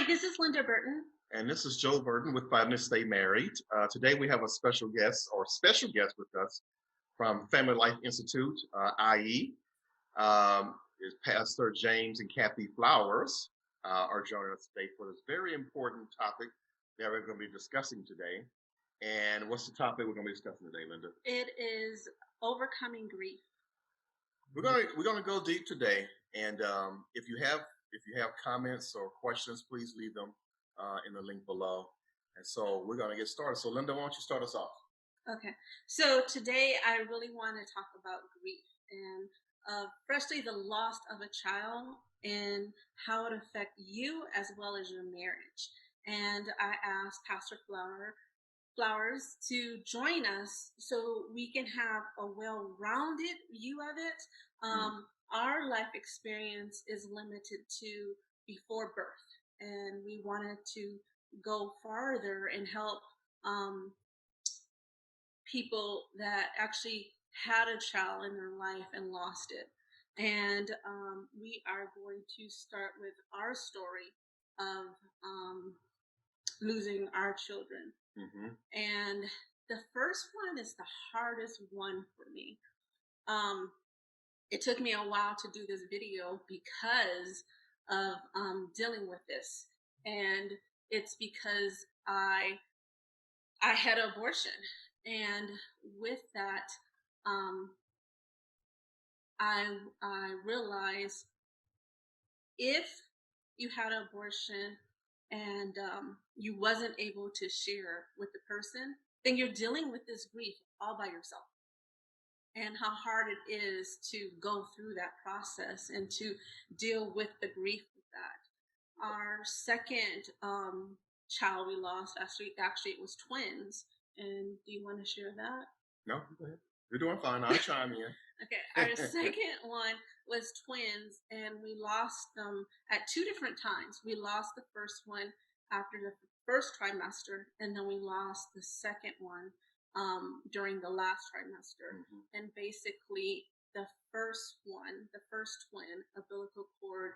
this is Linda Burton. And this is Joe Burton with Five Minutes Stay Married. Today we have a special guest with us from Family Life Institute, IE. Is Pastor James and Kathy Flowers are joining us today for this very important topic that we're going to be discussing today. And what's the topic we're going to be discussing today, Linda? It is overcoming grief. We're going to go deep today, and if you have comments or questions, please leave them in the link below. And so we're going to get started. So Linda, why don't you start us off? Okay, so today I really want to talk about grief and firstly the loss of a child and how it affects you as well as your marriage. And I asked Pastor Flowers to join us so we can have a well-rounded view of it. Our life experience is limited to before birth, and we wanted to go farther and help people that actually had a child in their life and lost it. And we are going to start with our story of losing our children. And the first one is the hardest one for me. It took me a while to do this video because of dealing with this, and it's because I had an abortion, and with that, I realized if you had an abortion and you wasn't able to share with the person, then you're dealing with this grief all by yourself. And how hard it is to go through that process and to deal with the grief with that. Our second child we lost, actually it was twins. And do you want to share that? No, go ahead. You're doing fine. I'll chime in. Okay, our second one was twins, and we lost them at two different times. We lost the first one after the first trimester, and then we lost the second one during the last trimester. And basically the first twin, umbilical cord,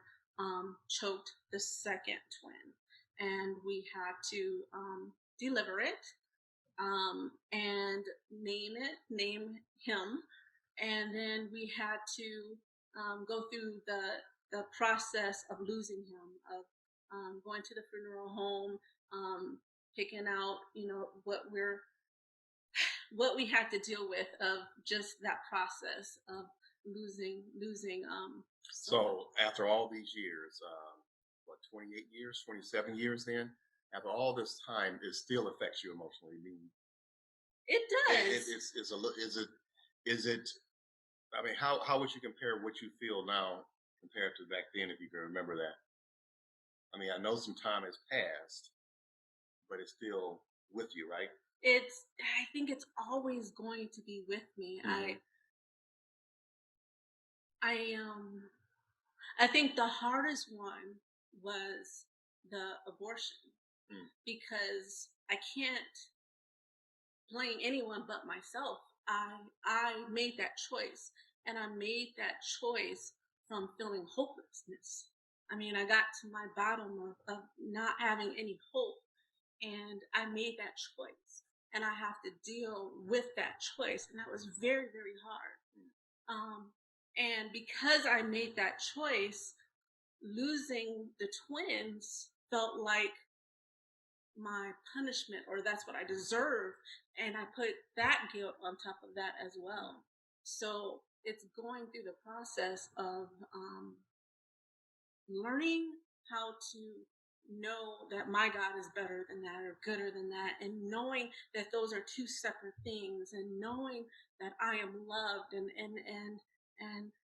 choked the second twin, and we had to deliver it and name him, and then we had to go through the process of losing him, of going to the funeral home, picking out what we had to deal with, of just that process of losing. So after all these years, 28 years, 27 years, then after all this time, it still affects you emotionally. I mean, it does. Is it? I mean, how would you compare what you feel now compared to back then, if you can remember that? I mean, I know some time has passed, but it's still with you, right? I think it's always going to be with me. I think the hardest one was the abortion, because I can't blame anyone but myself. I made that choice, and I made that choice from feeling hopelessness. I mean, I got to my bottom of not having any hope, and I made that choice, and I have to deal with that choice, and that was very, very hard. And because I made that choice, losing the twins felt like my punishment, or that's what I deserve, and I put that guilt on top of that as well. So it's going through the process of learning how to know that my God is better than that, or gooder than that, and knowing that those are two separate things, and knowing that I am loved, and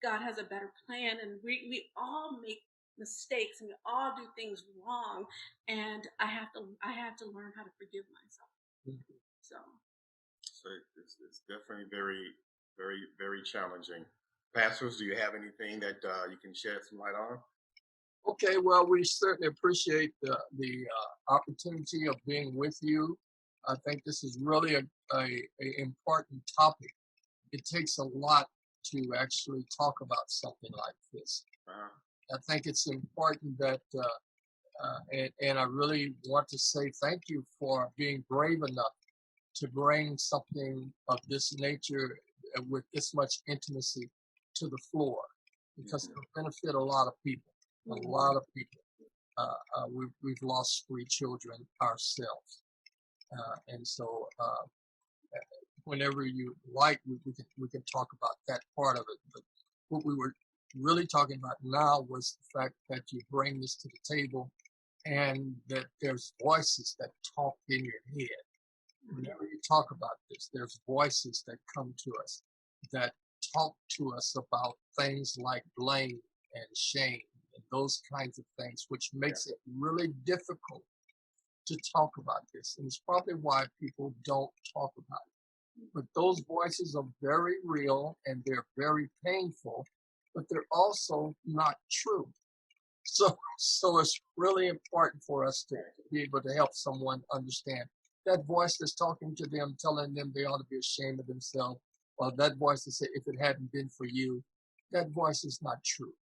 God has a better plan, and we all make mistakes, and we all do things wrong, and I have to learn how to forgive myself. So it's definitely very, very, very challenging. Pastors, do you have anything that you can shed some light on? Okay, well, we certainly appreciate the opportunity of being with you. I think this is really a important topic. It takes a lot to actually talk about something like this. I think it's important that And I really want to say thank you for being brave enough to bring something of this nature with this much intimacy to the floor, because it'll benefit a lot of people, a lot of people. We've lost 3 children ourselves. And so whenever you like, we can talk about that part of it. But what we were really talking about now was the fact that you bring this to the table and that there's voices that talk in your head. Whenever you talk about this, there's voices that come to us that talk to us about things like blame and shame and those kinds of things, which makes it really difficult to talk about this. And it's probably why people don't talk about it. But those voices are very real and they're very painful, but they're also not true. So it's really important for us to be able to help someone understand that voice that's talking to them, telling them they ought to be ashamed of themselves, or that voice that said, if it hadn't been for you, that voice is not true.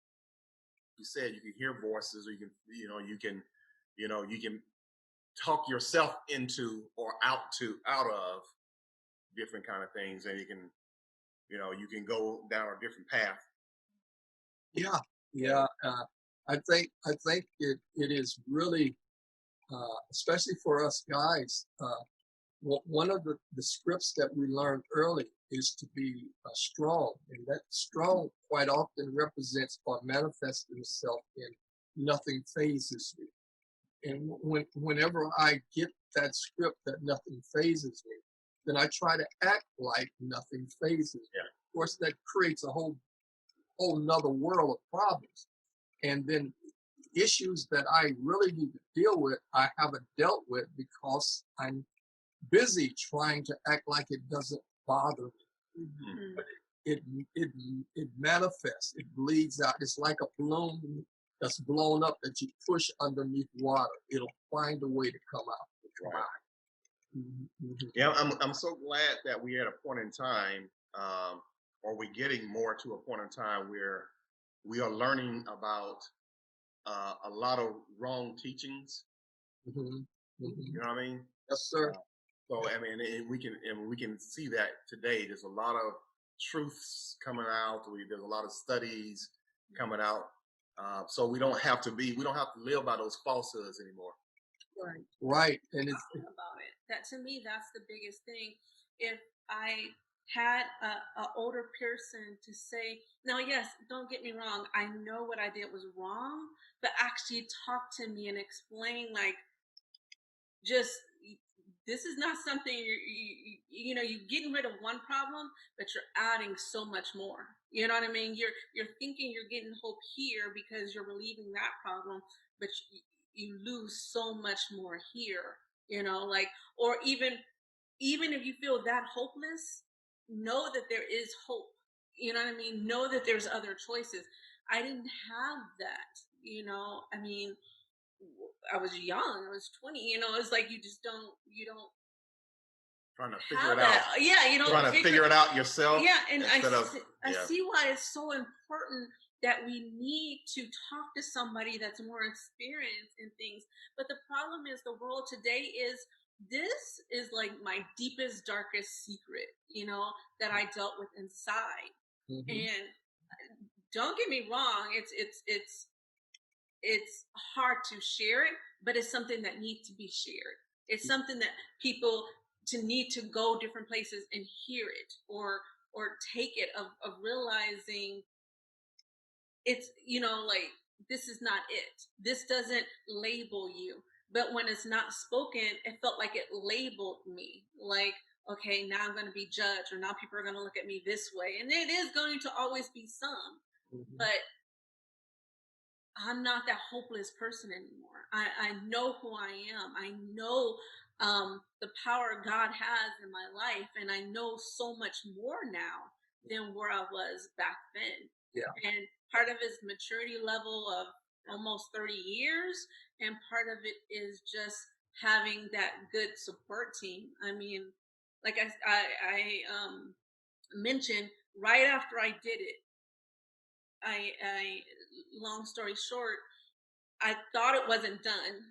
You said you can hear voices, or you can talk yourself into or out of different kind of things, and you can go down a different path. Yeah. I think it is really, especially for us guys, one of the scripts that we learn early is to be strong, and that strong quite often represents or manifests itself in nothing phases me. And whenever I get that script that nothing phases me, then I try to act like nothing phases me. Yeah. Of course, that creates a whole nother world of problems. And then issues that I really need to deal with, I haven't dealt with because I'm busy trying to act like it doesn't bother me. Mm-hmm. But it manifests, it bleeds out. It's like a balloon that's blown up that you push underneath water. It'll find a way to come out. Right. Mm-hmm. Yeah, I'm so glad that we're at a point in time, or we're getting more to a point in time where we are learning about a lot of wrong teachings. Mm-hmm. Mm-hmm. You know what I mean? Yes, sir. So I mean, and we can see that today. There's a lot of truths coming out. There's a lot of studies coming out. So we don't have to live by those falsehoods anymore. Right. And it's about it. That, to me, that's the biggest thing. If I had a older person to say, now, yes, don't get me wrong, I know what I did was wrong, but actually talk to me and explain, like, just, this is not something you're getting rid of one problem, but you're adding so much more. You know what I mean? You're thinking you're getting hope here because you're relieving that problem, but you lose so much more here. Like, or even if you feel that hopeless, know that there is hope. You know what I mean? Know that there's other choices. I didn't have that. I mean, I was young. I was 20. It's like you don't trying to figure it out. Yeah, trying to figure it out yourself. Yeah, and I see why it's so important that we need to talk to somebody that's more experienced in things. But the problem is the world today is, this is like my deepest, darkest secret, that I dealt with inside. Mm-hmm. And don't get me wrong, it's hard to share it, but it's something that needs to be shared. It's something that people need to go different places and hear it, or take it, of realizing it's, like, this is not it. This doesn't label you. But when it's not spoken, it felt like it labeled me. Like, okay, now I'm going to be judged, or now people are going to look at me this way. And it is going to always be some. Mm-hmm. But I'm not that hopeless person anymore. I know who I am. I know the power God has in my life. And I know so much more now than where I was back then. Yeah. And part of it's maturity level of almost 30 years. And part of it is just having that good support team. I mean, like I mentioned, right after I did it, I long story short, I thought it wasn't done.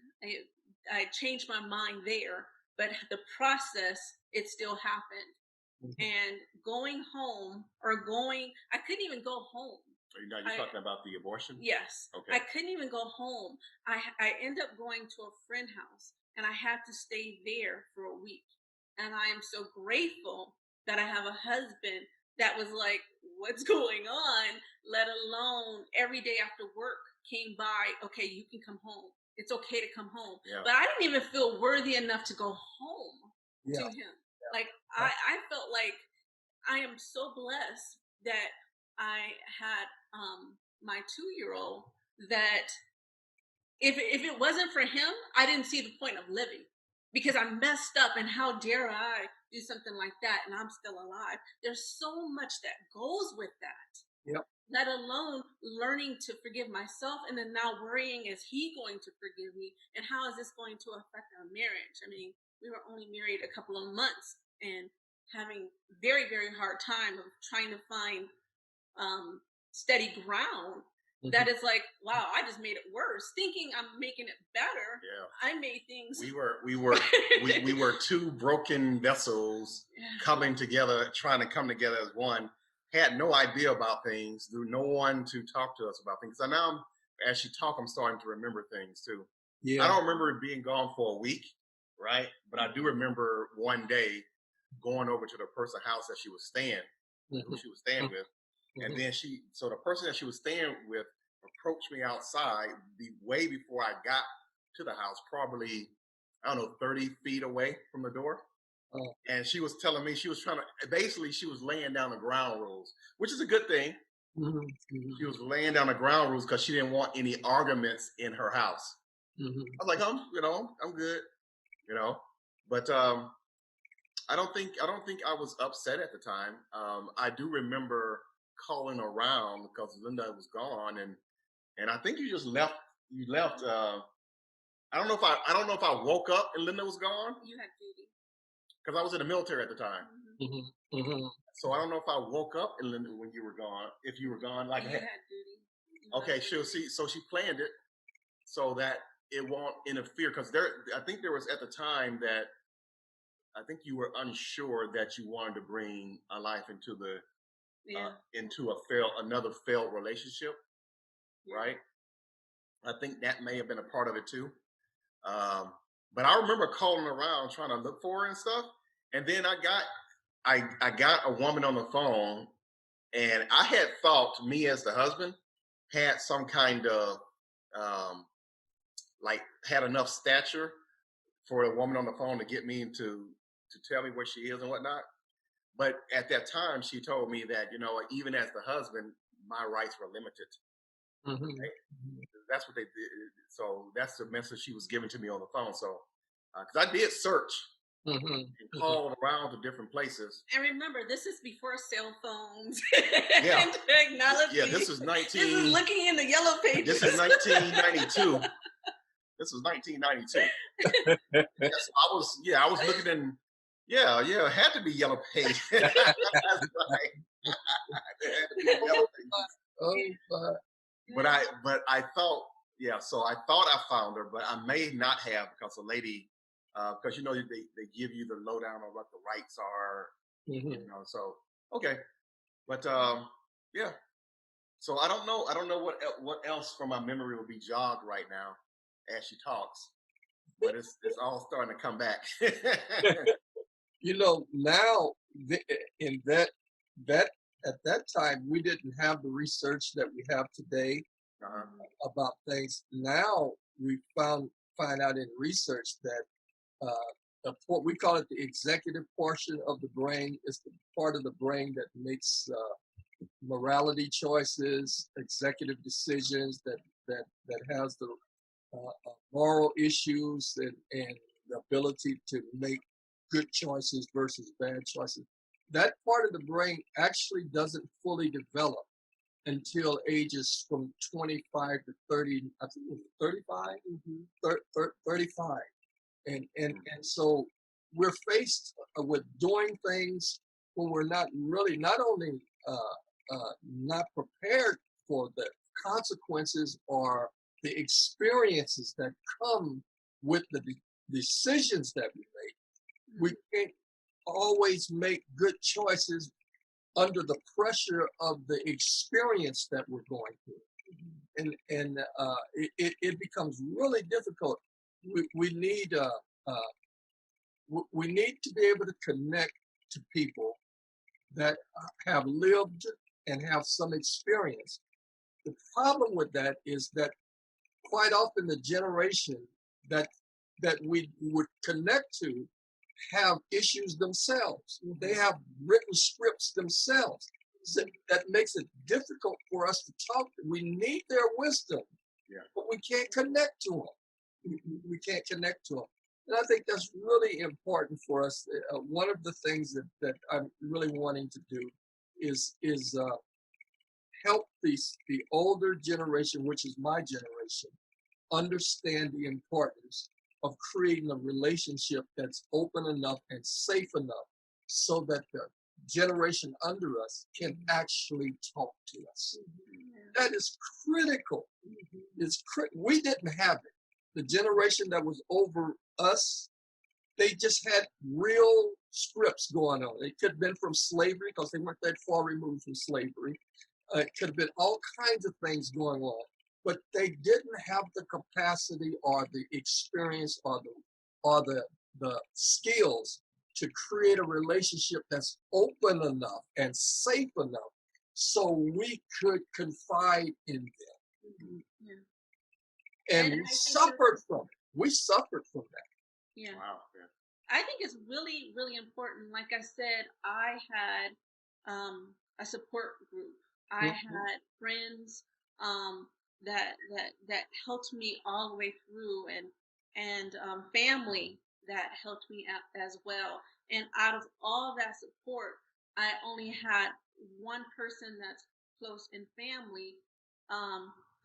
I changed my mind there, but the process, it still happened. Mhm. And going home I couldn't even go home. Now you're talking about the abortion? Yes. Okay. I couldn't even go home. I ended up going to a friend house and I had to stay there for a week. And I am so grateful that I have a husband that was like, what's going on? Let alone every day after work came by, okay, you can come home. It's okay to come home. Yeah. But I didn't even feel worthy enough to go home Yeah. to him. Like I felt like I am so blessed that I had my 2-year-old that if it wasn't for him, I didn't see the point of living because I messed up and how dare I do something like that and I'm still alive. There's so much that goes with that. Yep. Let alone learning to forgive myself and then now worrying, is he going to forgive me and how is this going to affect our marriage? I mean, we were only married a couple of months and having very, very hard time of trying to find steady ground. Mhm. That is like, wow, I just made it worse. Thinking I'm making it better, Yeah. I made things. We were two broken vessels coming together, trying to come together as one. Had no idea about things. There no one to talk to us about things. So now, as you talk, I'm starting to remember things too. Yeah. I don't remember being gone for a week, right? But I do remember one day going over to the person's house that she was staying, who she was staying with. And then so the person that she was staying with approached me outside way before I got to the house, probably, I don't know, 30 feet away from the door. Oh. And she was telling me she was laying down the ground rules, which is a good thing. Mm-hmm. Mm-hmm. She was laying down the ground rules because she didn't want any arguments in her house. Mm-hmm. I was like, I'm good, But I don't think I was upset at the time. I do remember calling around because Linda was gone, and I think you just left. You left. I don't know if I woke up and Linda was gone. You had duty because I was in the military at the time. Mm-hmm. Mm-hmm. So I don't know if I woke up and Linda when you were gone. If you were gone, like you had duty. Okay, she'll see. So she planned it so that it won't interfere. Because I think there was at the time that I think you were unsure that you wanted to bring a life into into another failed relationship, right? I think that may have been a part of it too. But I remember calling around trying to look for her and stuff, and then I got a woman on the phone, and I had thought me as the husband had some kind of had enough stature for a woman on the phone to get me to tell me where she is and whatnot. But at that time, she told me that, even as the husband, my rights were limited. Mm-hmm. Right? That's what they did. So that's the message she was giving to me on the phone. So, because I did search and called around to different places. And remember, this is before cell phones Yeah. and technology. Yeah, this is This is looking in the yellow pages. This is 1992. This was 1992. Yes, I was looking in. Yeah, it had to be yellow page. That's right. It had to be yellow pages. But I thought, so I thought I found her, but I may not have because the lady, because they give you the lowdown on what the rights are, So okay, but yeah. So I don't know what else from my memory will be jogged right now as she talks, but it's all starting to come back. Now in that at that time we didn't have the research that we have today about things. Now we find out in research that what we call it the executive portion of the brain is the part of the brain that makes morality choices, executive decisions, that has the moral issues and the ability to make good choices versus bad choices. That part of the brain actually doesn't fully develop until ages from 25 to 30, I think it was 35, 35. And so we're faced with doing things when we're not only not prepared for the consequences or the experiences that come with the decisions that we make, we can't always make good choices under the pressure of the experience that we're going through. And it becomes really difficult. We need to be able to connect to people that have lived and have some experience. The problem with that is that quite often the generation that we would connect to have issues themselves. They have written scripts themselves. So that makes it difficult for us to talk. We need their wisdom, but we can't connect to them. We can't connect to them. And I think that's really important for us. One of the things that I'm really wanting to do is help the older generation, which is my generation, understand the importance of creating a relationship that's open enough and safe enough so that the generation under us can actually talk to us. That is critical. We didn't have it. The generation that was over us, they just had real scripts going on. It could have been from slavery because they weren't that far removed from slavery. It could have been all kinds of things going on. But they didn't have the capacity or the experience or the skills to create a relationship that's open enough and safe enough so we could confide in them. And we suffered from it. We suffered from that. Yeah. Wow. I think it's really, really important. Like I said, I had a support group. I had friends that helped me all the way through, and family that helped me out as well. And out of all that support, I only had one person that's close in family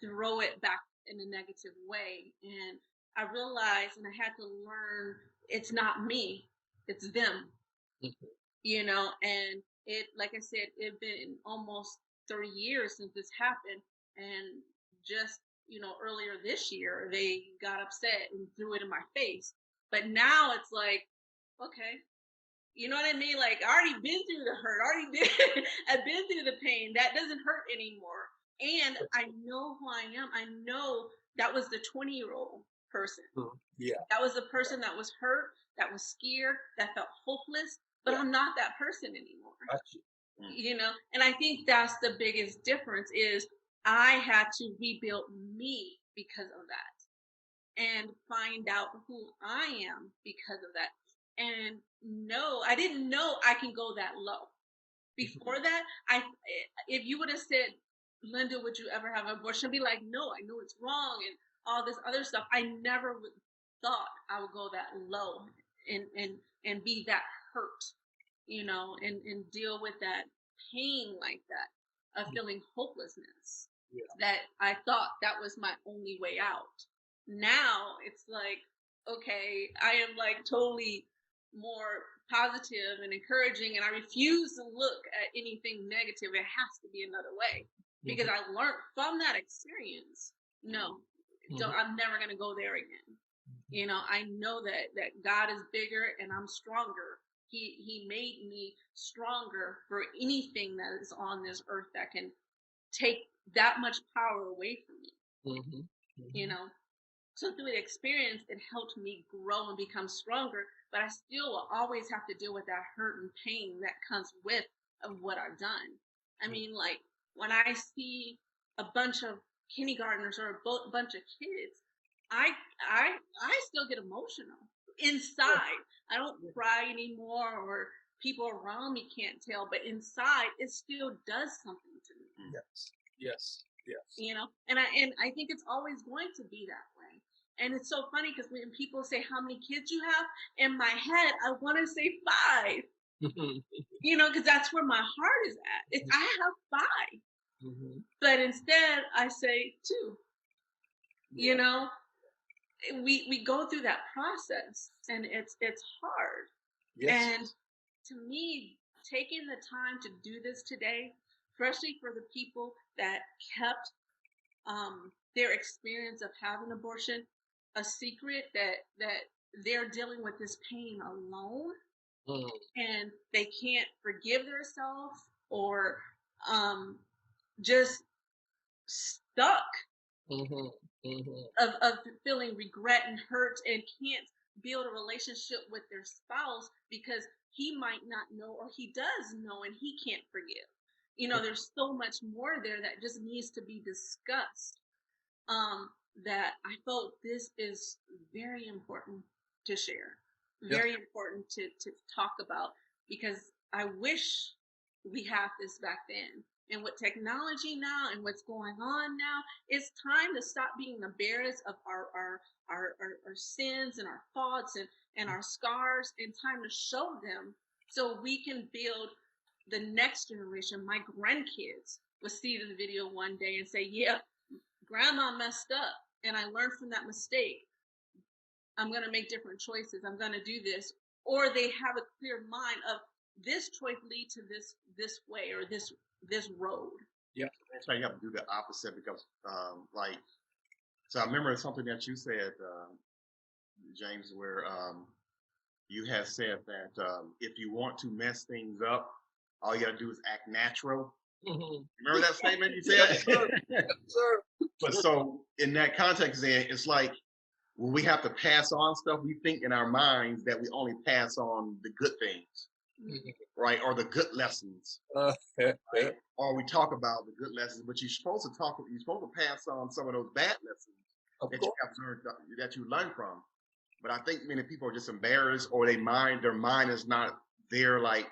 throw it back in a negative way. And I realized, and I had to learn, it's not me, it's them. And it, like I said, it's been almost 30 years since this happened. And just, earlier this year, they got upset and threw it in my face. But now it's like, okay, you know what I mean? Like, I already been through the hurt. I've been through the pain. That doesn't hurt anymore. And I know who I am. I know that was the 20-year-old person. That was the person that was hurt, that was scared, that felt hopeless. But I'm not that person anymore. And I think that's the biggest difference is I had to rebuild me because of that and find out who I am because of that. And no, I didn't know I can go that low. Before that, if you would have said, Linda, would you ever have an abortion? I'd be like, no, I know it's wrong and all this other stuff. I never would thought I would go that low and be that hurt, and deal with that pain like that, of feeling hopelessness. That I thought that was my only way out. Now it's like, okay, I am like totally more positive and encouraging, and I refuse to look at anything negative. It has to be another way because I learned from that experience. No, I'm never going to go there again. I know that God is bigger and I'm stronger. He made me stronger for anything that is on this earth that can take that much power away from me. So through the experience, it helped me grow and become stronger, but I still will always have to deal with that hurt and pain that comes with of what I've done. I mean, like when I see a bunch of kindergartners or a bunch of kids, I still get emotional inside. I don't cry anymore, or people around me can't tell, but inside it still does something to me. Yes. And I think it's always going to be that way. And it's so funny because when people say how many kids you have, in my head I want to say 5. Because that's where my heart is at. I have 5. But instead I say 2. We go through that process, and it's hard. And to me, taking the time to do this today, especially for the people that kept their experience of having abortion a secret, that they're dealing with this pain alone, and they can't forgive themselves, or just stuck of feeling regret and hurt, and can't build a relationship with their spouse because he might not know, or he does know and he can't forgive. There's so much more there that just needs to be discussed, that I felt this is very important to share, very important to talk about, because I wish we had this back then. And with technology now and what's going on now, it's time to stop being the bearers of our sins and our thoughts and our scars, and time to show them so we can build the next generation. My grandkids will see the video one day and say, yeah, grandma messed up and I learned from that mistake. I'm going to make different choices. I'm going to do this. Or they have a clear mind of this choice lead to this way, or this road. Yeah, that's why you have to do the opposite, because so I remember something that you said, James, where you had said that if you want to mess things up, all you gotta do is act natural. Remember that statement you said? Yes, sir. But so in that context, then it's like when we have to pass on stuff, we think in our minds that we only pass on the good things, right, or the good lessons, right? Or we talk about the good lessons, but you're supposed to pass on some of those bad lessons that you have learned, that you learn from. But I think many people are just embarrassed, or their mind is not there. Like,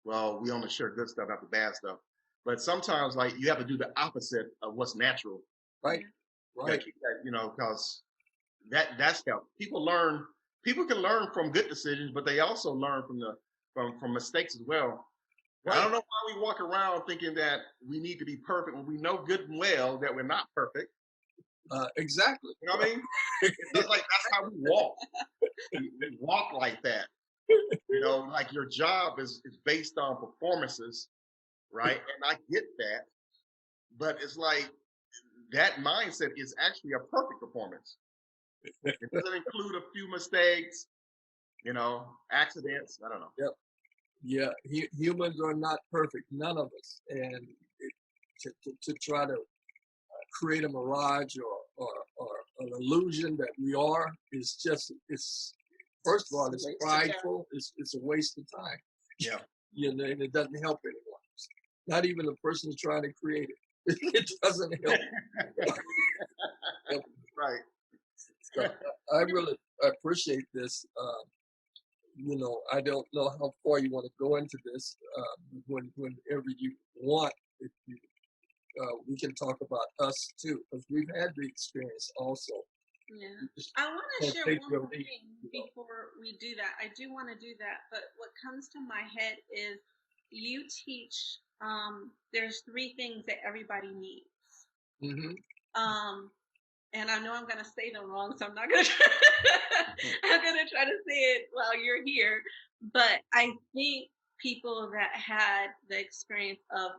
well, we only share good stuff, not the bad stuff. But sometimes, like, you have to do the opposite of what's natural. Right. Keep that, because that's help. People can learn from good decisions, but they also learn from mistakes as well. Right. I don't know why we walk around thinking that we need to be perfect when we know good and well that we're not perfect. Exactly. You know what I mean? It's like that's how we walk. We walk like that. Like your job is based on performances, right? And I get that, but it's like that mindset is actually a perfect performance. It doesn't include a few mistakes, accidents. I don't know. Yep. Yeah, humans are not perfect, none of us, and to try to create a mirage or an illusion that we are is just, it's first of all, it's prideful. It's a waste of time. Yeah. And it doesn't help anyone. Not even the person who's trying to create it. It doesn't help. Right. So I really appreciate this. I don't know how far you want to go into this. Whenever you want, if you, we can talk about us too, because we've had the experience also. Yeah, I want to share one more thing before we do that. I do want to do that, but what comes to my head is you teach. There's 3 things that everybody needs. And I know I'm going to say them wrong, so I'm not going to. I'm going to try to say it while you're here. But I think people that had the experience of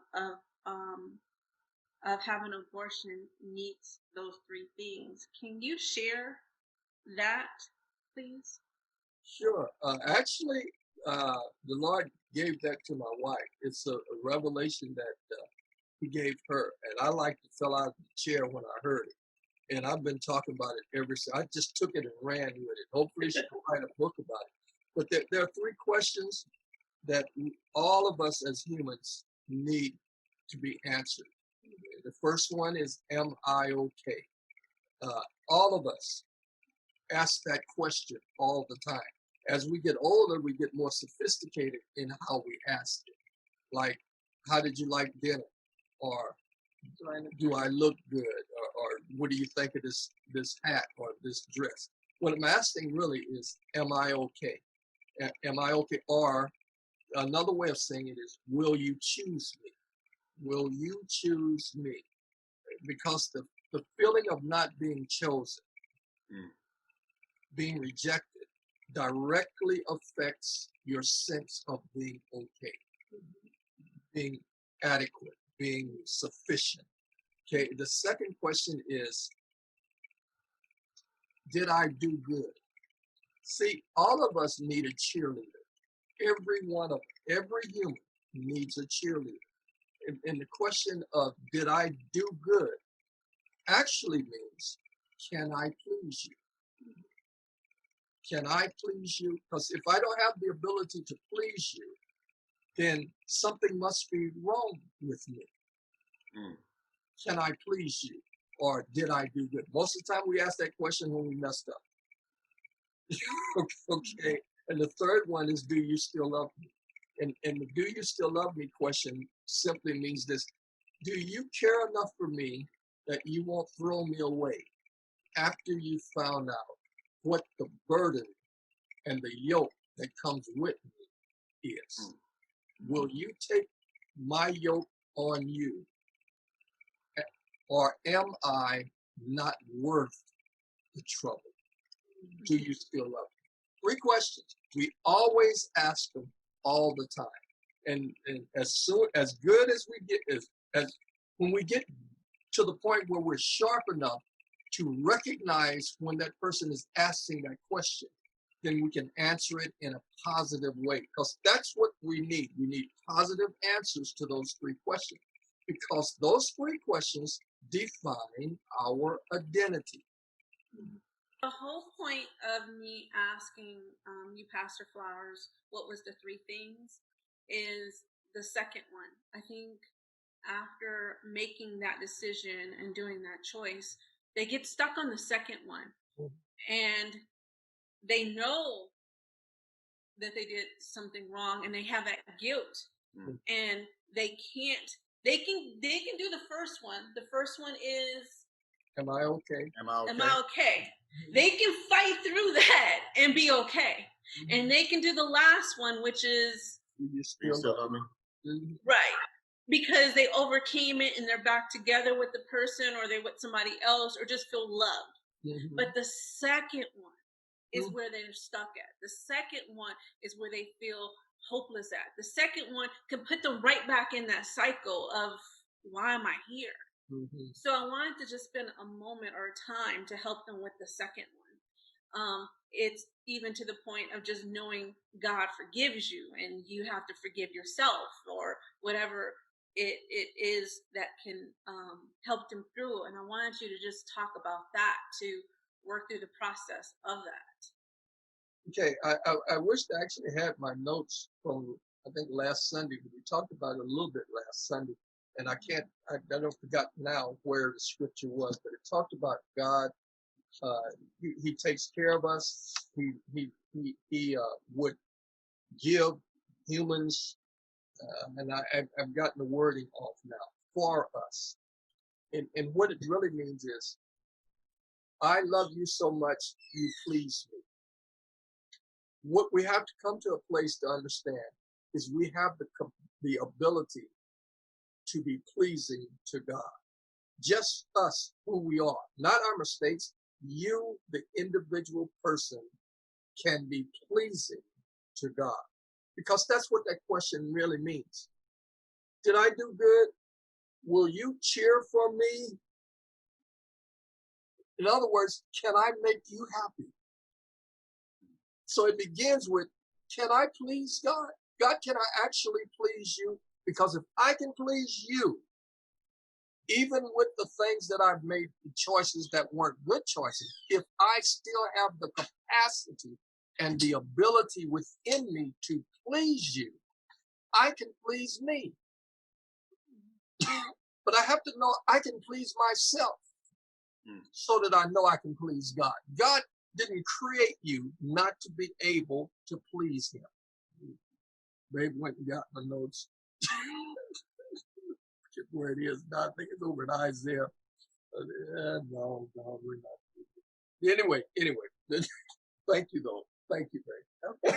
having an abortion needs those 3 things. Can you share that, please? Sure. Actually, the Lord gave that to my wife. It's a revelation that He gave her, and I like to fell out of the chair when I heard it. And I've been talking about it ever since. I just took it and ran with it. Hopefully, she can write a book about it. But there are 3 questions that all of us as humans need to be answered. The first one is, am I okay? All of us ask that question all the time. As we get older, we get more sophisticated in how we ask it. Like, how did you like dinner? Or do I look good? Or what do you think of this hat or this dress? What I'm asking really is, am I okay? Am I okay? Or another way of saying it is, will you choose me? Will you choose me? Because the feeling of not being chosen, being rejected, directly affects your sense of being okay, being adequate, being sufficient. Okay, the second question is, did I do good? See, all of us need a cheerleader. Every human needs a cheerleader. And the question of did I do good actually means, can I please you? Can I please you? Because if I don't have the ability to please you, then something must be wrong with me. Mm. Can I please you? Or did I do good? Most of the time we ask that question when we messed up. Okay. And the third one is, do you still love me? And the do you still love me question simply means this: do you care enough for me that you won't throw me away after you found out what the burden and the yoke that comes with me is? Will you take my yoke on you? Or am I not worth the trouble? Do you still love me? 3 questions. We always ask them all the time. And as good as we get, as when we get to the point where we're sharp enough to recognize when that person is asking that question, then we can answer it in a positive way. Because that's what we need. We need positive answers to those 3 questions. Because those 3 questions define our identity. The whole point of me asking you, Pastor Flowers, what was the 3 things, is the second one. I think after making that decision and doing that choice, they get stuck on the second one. And they know that they did something wrong and they have that guilt. And they can do the first one. The first one is, am I okay? Am I okay? Am I okay? They can fight through that and be okay. And they can do the last one, which is, you still love me? Right. Because they overcame it and they're back together with the person, or they with somebody else, or just feel loved. But the second one is where they're stuck at. The second one is where they feel hopeless at. The second one can put them right back in that cycle of, why am I here? So I wanted to just spend a moment or a time to help them with the second one. It's even to the point of just knowing God forgives you and you have to forgive yourself, or whatever it is that can help them through. And I wanted you to just talk about that, to work through the process of that. Okay, I wish I actually had my notes from, I think, last Sunday, but we talked about it a little bit last Sunday. And I don't forget now where the scripture was, but it talked about God. He takes care of us. He would give humans, and I've gotten the wording off now, for us. And what it really means is, I love you so much, you please me. What we have to come to a place to understand is we have the ability to be pleasing to God. Just us, who we are, not our mistakes. You, the individual person, can be pleasing to God. Because that's what that question really means. Did I do good? Will you cheer for me? In other words, can I make you happy? So it begins with, can I please God? God, can I actually please you? Because if I can please you, even with the things that I've made, choices that weren't good choices, if I still have the capacity and the ability within me to please you, I can please me. But I have to know I can please myself so that I know I can please God. God didn't create you not to be able to please him. Babe went and got my notes. Where it is now, I think it's over in Isaiah. No, we're not. Anyway, thank you though. Thank you, babe.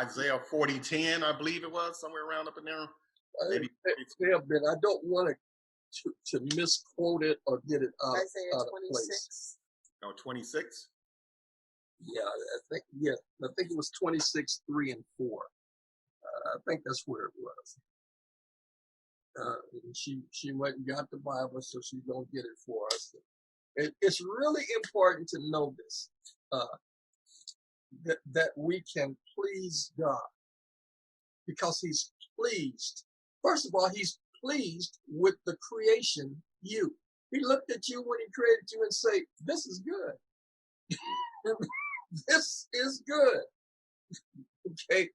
Isaiah 40:10, I believe it was, somewhere around up in there. Maybe may have been. I don't want to misquote it or get it out of place. No, 26. Yeah, I think it was 26, 3 and 4. I think that's where it was. And she went and got the Bible, so she's gonna get it for us. It's really important to know this, that we can please God because he's pleased. First of all, he's pleased with the creation, you. He looked at you when he created you and say, this is good. This is good. Okay.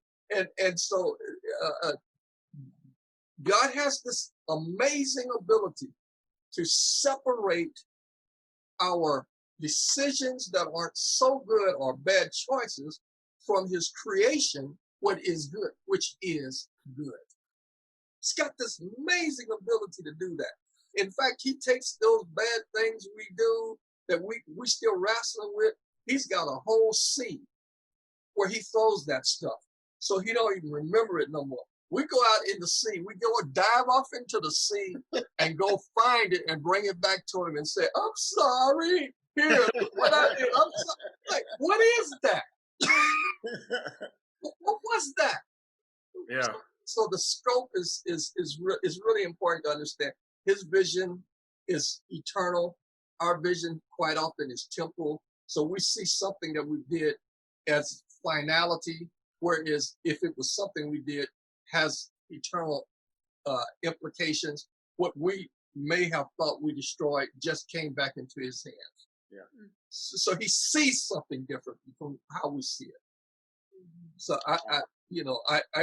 And so God has this amazing ability to separate our decisions that aren't so good or bad choices from his creation, what is good, which is good. He's got this amazing ability to do that. In fact, he takes those bad things we do that we still wrestling with. He's got a whole sea where he throws that stuff. So he don't even remember it no more. We go out in the sea, we go dive off into the sea and go find it and bring it back to him and say, I'm sorry. Here, what I did. I'm sorry. Like, what is that? What was that? Yeah. So the scope is really important to understand. His vision is eternal. Our vision quite often is temporal. So we see something that we did as finality, whereas if it was something we did has eternal implications. What we may have thought we destroyed just came back into his hands. Yeah. So he sees something different from how we see it. So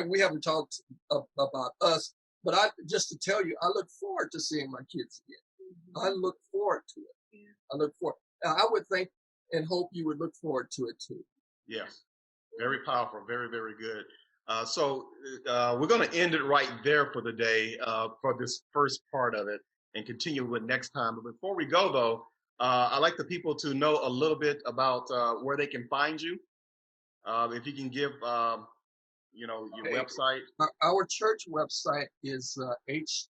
we haven't talked about us, but just to tell you, I look forward to seeing my kids again. I look forward to it. I look forward. I would think and hope you would look forward to it too. Yes. Very powerful. Very, very good. So we're going to end it right there for the day for this first part of it and continue with next time. But before we go, though, I'd like the people to know a little bit about where they can find you. If you can give, your website. Our church website is https://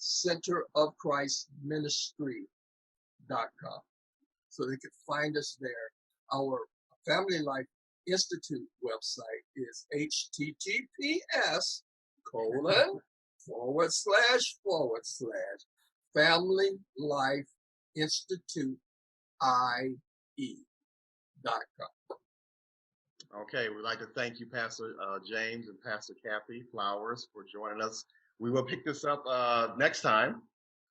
centerofchristministry.com. So they can find us there. Our Family Life Institute website is https:// Family Life Institute IE.com. Okay, we'd like to thank you, Pastor James and Pastor Kathy Flowers, for joining us. We will pick this up next time.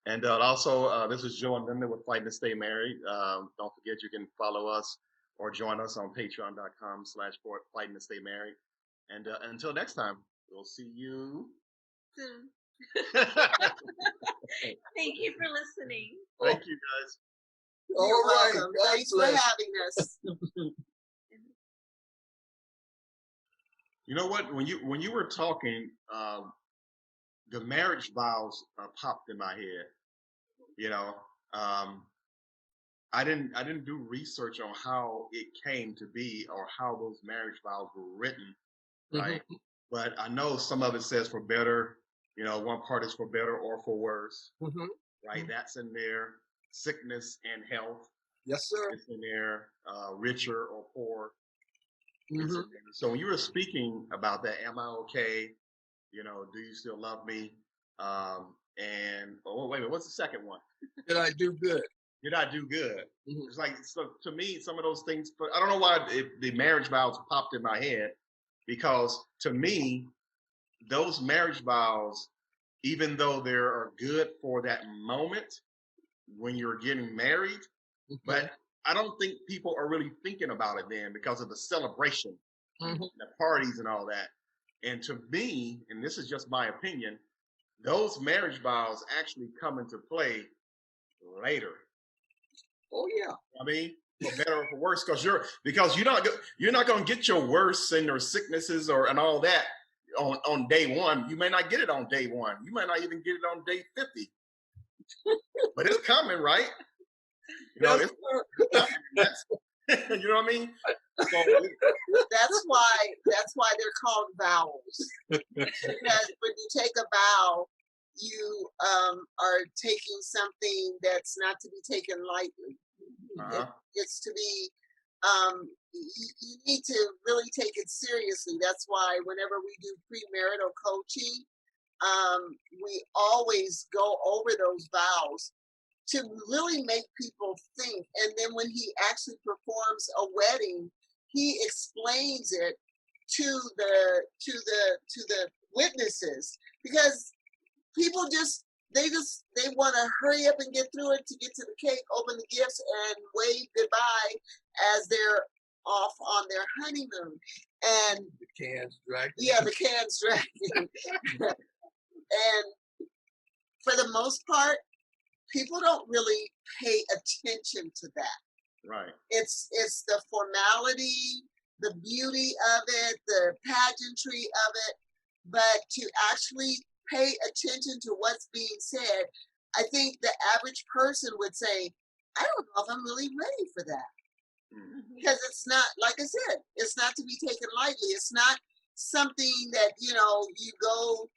And also, this is Joe and Linda with Fighting to Stay Married. Don't forget you can follow us or join us on patreon.com/Fighting to Stay Married. And until next time, we'll see you soon. Thank you for listening. Thank you, guys. All right. Welcome. Thanks for having us. You know what? When you were talking, the marriage vows popped in my head. I didn't do research on how it came to be or how those marriage vows were written, right? Mm-hmm. But I know some of it says for better. One part is for better or for worse, mm-hmm. right? Mm-hmm. That's in there. Sickness and health. Yes, sir. It's in there. Richer or poor. Mm-hmm. So when you were speaking about that, am I okay? Do you still love me? Wait a minute, what's the second one? Did I do good? Did I do good? Mm-hmm. It's like, so to me, some of those things, but I don't know why the marriage vows popped in my head, because to me, those marriage vows, even though they are good for that moment when you're getting married, mm-hmm. but I don't think people are really thinking about it then because of the celebration, mm-hmm. the parties and all that. And to me, and this is just my opinion, those marriage vows actually come into play later. Oh yeah. I mean, for better or for worse, because you're not going to get your worst and your sicknesses and all that on day one. You may not get it on day one. You might not even get it on day 50. But it's coming, right? It's you know what I mean? So, that's why they're called vows. Because when you take a vow, you are taking something that's not to be taken lightly. Uh-huh. It's to be, you need to really take it seriously. That's why whenever we do premarital coaching, we always go over those vows to really make people think. And then when he actually performs a wedding, he explains it to the witnesses, because people they want to hurry up and get through it to get to the cake, open the gifts, and wave goodbye as they're off on their honeymoon. And The cans dragging. yeah, the cans dragging. And for the most part, people don't really pay attention to that. Right. It's the formality, the beauty of it, the pageantry of it, but to actually pay attention to what's being said, I think the average person would say, I don't know if I'm really ready for that. Because it's not, like I said, it's not to be taken lightly. It's not something that, you go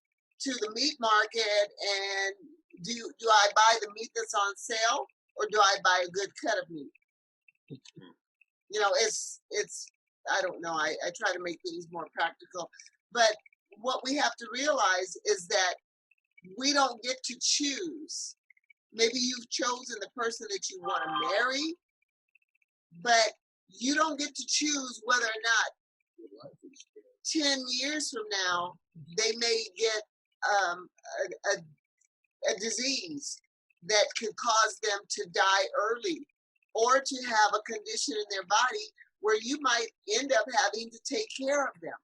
to the meat market and do I buy the meat that's on sale, or do I buy a good cut of meat? It's I don't know. I try to make things more practical. But what we have to realize is that we don't get to choose. Maybe you've chosen the person that you want to marry, but you don't get to choose whether or not 10 years from now they may get a disease that could cause them to die early, or to have a condition in their body where you might end up having to take care of them.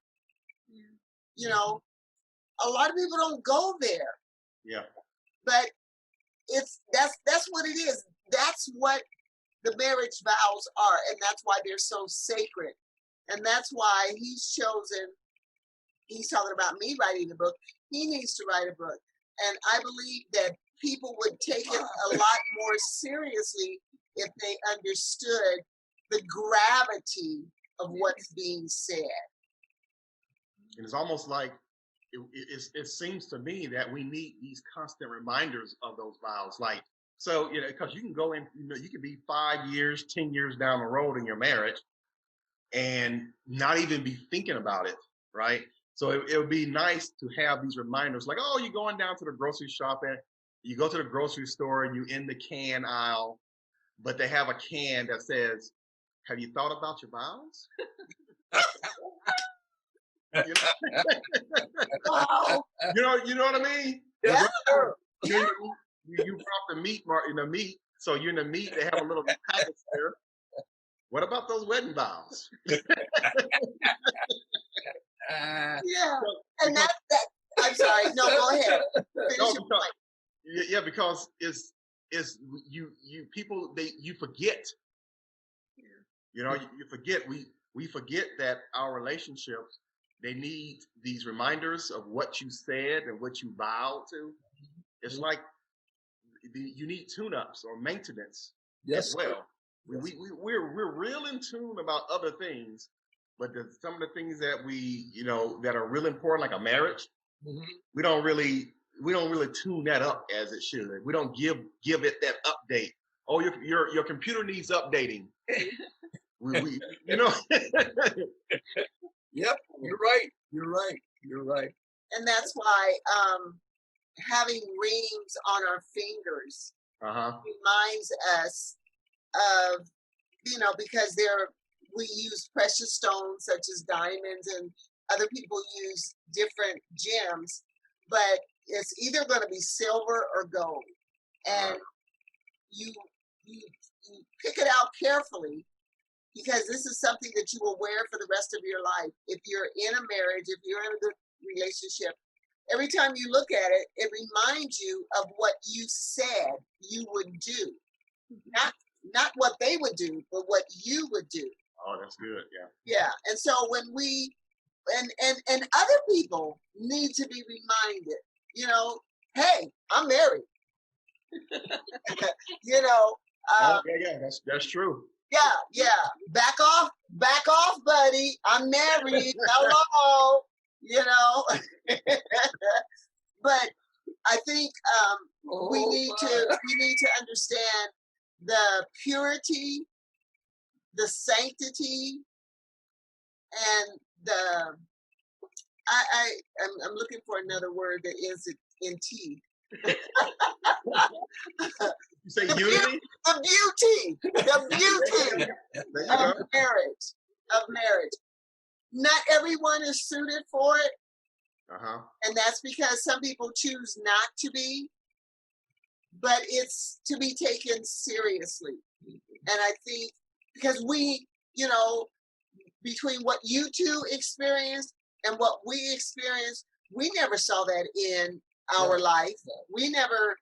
A lot of people don't go there. Yeah. But that's what it is. That's what the marriage vows are, and that's why they're so sacred. And that's why he's talking about me writing a book. He needs to write a book. And I believe that people would take it a lot more seriously if they understood the gravity of what's being said. And it's almost like it seems to me that we need these constant reminders of those vows. Like, so, because you can go in, you could be 5 years, 10 years down the road in your marriage and not even be thinking about it, right? So it would be nice to have these reminders, like, oh, you're going down to the grocery shop, and you go to the grocery store and you're in the can aisle, but they have a can that says, have you thought about your vows? Wow. You know what I mean? Yeah. You brought the meat, so you're in the meat, they have a little package there. What about those wedding vows? Yeah. And that I'm sorry. No, go ahead. Because it's you people, you forget. You forget. We forget that our relationships, they need these reminders of what you said and what you vowed to. It's like you need tune-ups or maintenance as well. We're real in tune about other things, but some of the things that we that are real important, like a marriage, we don't really tune that up as it should. We don't give it that update. Oh, your computer needs updating. Yep, you're right. And that's why having rings on our fingers reminds us of, because we use precious stones such as diamonds, and other people use different gems, but it's either going to be silver or gold. And you pick it out carefully, because this is something that you will wear for the rest of your life. If you're in a marriage, if you're in a good relationship, every time you look at it, it reminds you of what you said you would do. Not what they would do, but what you would do. Oh, that's good. Yeah. Yeah. And so when we and other people need to be reminded, hey, I'm married. Yeah, that's true. Yeah. Back off, buddy. I'm married. Hello. But I think we need to understand the purity, the sanctity, and I'm looking for another word that ends in T. You say unity? The beauty of marriage. Not everyone is suited for it. And that's because some people choose not to be, but it's to be taken seriously. And I think because we, between what you two experienced and what we experienced, we never saw that in our life. We never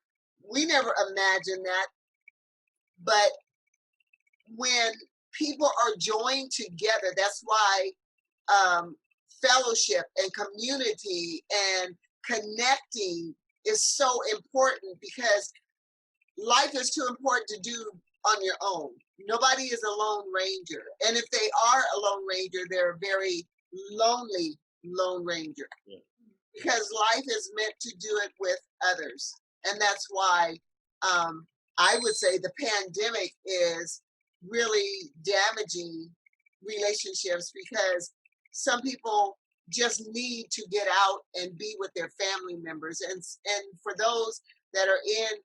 imagined that. But when people are joined together, that's why fellowship and community and connecting is so important, because life is too important to do on your own. Nobody is a lone ranger. And if they are a lone ranger, they're a very lonely lone ranger. Yeah. Because life is meant to do it with others. And that's why I would say the pandemic is really damaging relationships, because some people just need to get out and be with their family members. And for those that are in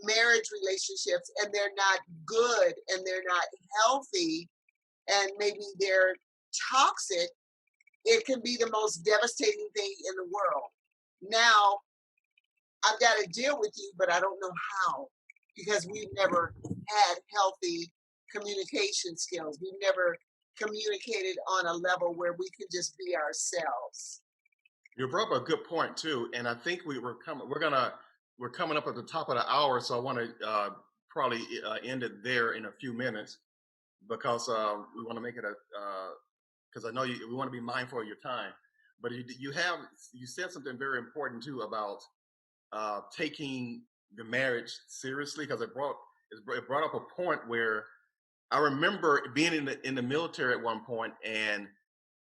marriage relationships and they're not good and they're not healthy and maybe they're toxic, it can be the most devastating thing in the world. Now, I've got to deal with you, but I don't know how, because we've never had healthy communication skills. We've never communicated on a level where we can just be ourselves. You brought up a good point too, and I think we're coming up at the top of the hour, so I want to probably end it there in a few minutes, because we want to make it because I know we want to be mindful of your time. But you said something very important too about taking the marriage seriously, because it brought up a point where I remember being in the military at one point, and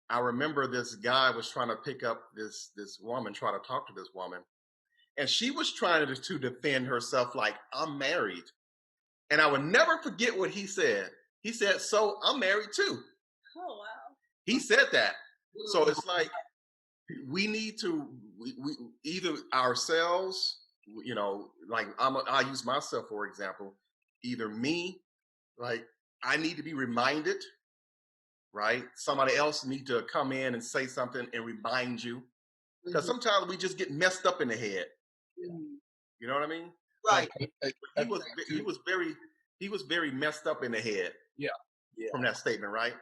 I remember this guy was trying to pick up this woman, try to talk to this woman, and she was trying to defend herself like, I'm married. And I would never forget what he said. He said, so I'm married too. Oh, wow. He said that. So it's like, we need to, we either ourselves, like I use myself, for example, either me, like I need to be reminded, right? Somebody else need to come in and say something and remind you. Because sometimes we just get messed up in the head. You know what I mean? Right. Like, he was very messed up in the head. Yeah. From that statement, right?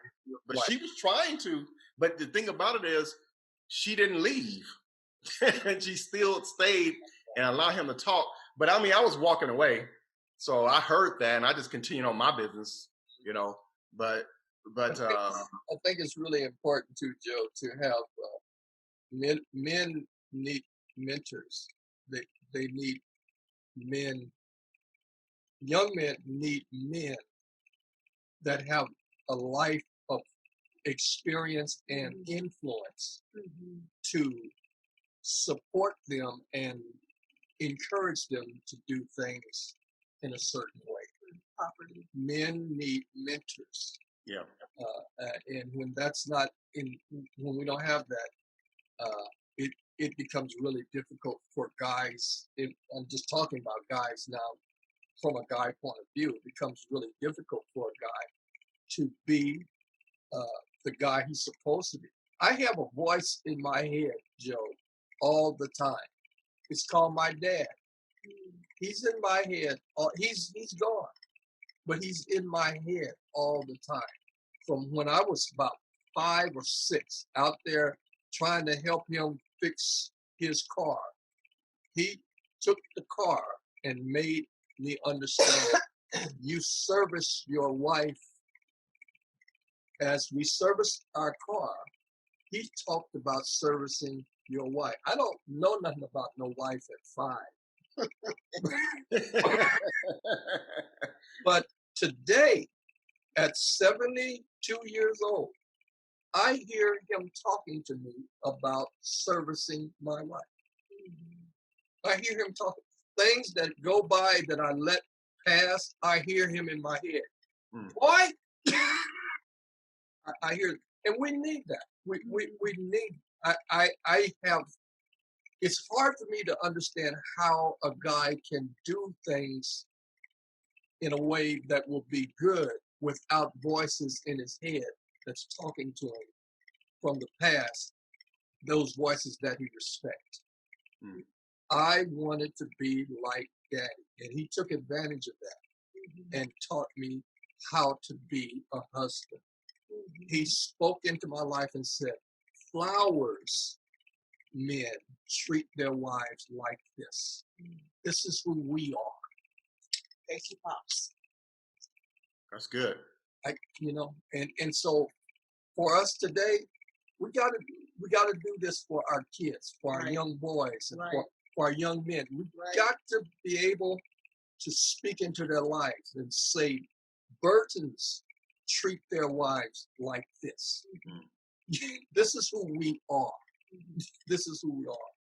But she was trying to. But the thing about it is, she didn't leave, and she still stayed and allowed him to talk. But I mean, I was walking away, so I heard that, and I just continued on my business, But I think it's really important too, Joe, to have men need mentors. They need men. Young men need men that have a life of experience and influence to support them and encourage them to do things in a certain way. Men need mentors. Yeah. And when that's not when we don't have that, it becomes really difficult for guys. I'm just talking about guys now from a guy point of view. It becomes really difficult for a guy to be the guy he's supposed to be. I have a voice in my head, Joe, all the time. It's called my dad. He's in my head. He's gone, but he's in my head all the time. From when I was about 5 or 6, out there trying to help him fix his car, he took the car and made me understand. You service your wife as we service our car. He talked about servicing your wife. I don't know nothing about no wife at 5. But today, at 72 years old, I hear him talking to me about servicing my wife. I hear him talking. Things that go by that I let pass, I hear him in my head. Boy, I hear, and we need that. We need I have, it's hard for me to understand how a guy can do things in a way that will be good without voices in his head that's talking to him from the past, those voices that he respects. Mm. I wanted to be like Daddy, and he took advantage of that and taught me how to be a husband. He spoke into my life and said, flowers, men, treat their wives like this. This is who we are. Thank you, Pops. That's good. And so for us today, we gotta do this for our kids, for our Right. young boys, and Right. for our young men. We Right. got to be able to speak into their lives and say, Burtons treat their wives like this. Mhm. This is who we are. This is who we are.